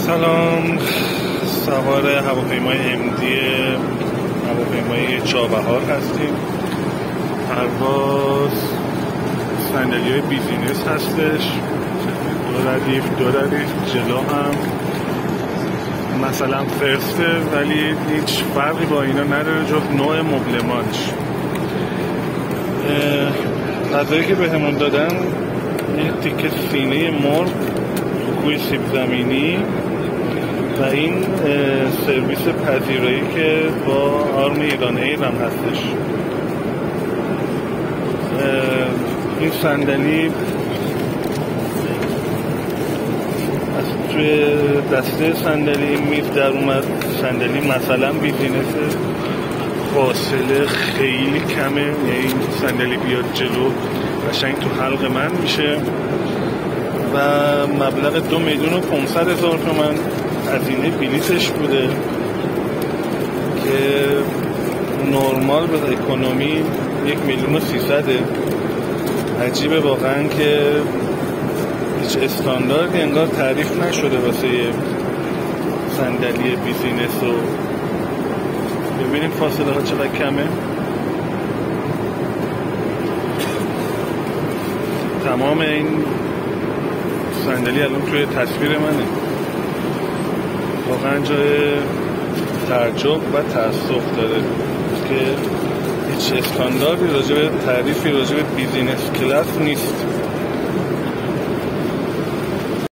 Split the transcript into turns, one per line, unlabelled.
سلام، سوار هواپیمای امدی هواپیمای چابهار هستیم. پرواز صندلی‌های بیزینس هستش، دو ردیف جلو هم مثلا فرسته، ولی هیچ فرقی با اینا نداره جز نوع مبلمانش. غذایی که بهمون دادن یه تیکه سینه مرغ، کوی سیب زمینی و این سرویس پذیرایی که با آرم ایران ایر هم هستش. این صندلی از توی دسته صندلی این میز در اومد. صندلی مثلا بیزینسه، فاصله خیلی کمه، یعنی این صندلی بیاد جلو قشنگ تو حلق من میشه و مبلغ 2,500,000 تومان هزینه بلیتش بوده که نرمال به اکونومی 1,300,000. عجیبه واقعا که هیچ استانداردی انگار تعریف نشده واسه صندلی بیزینس. رو ببینیم فاصله ها چقدر کمه. تمام این صندلی الان توی تصویر منه. واقعا جای تعجب و تأسف داره که هیچ استانداردی راجع به تعریفی راجع به بیزینس کلاس نیست.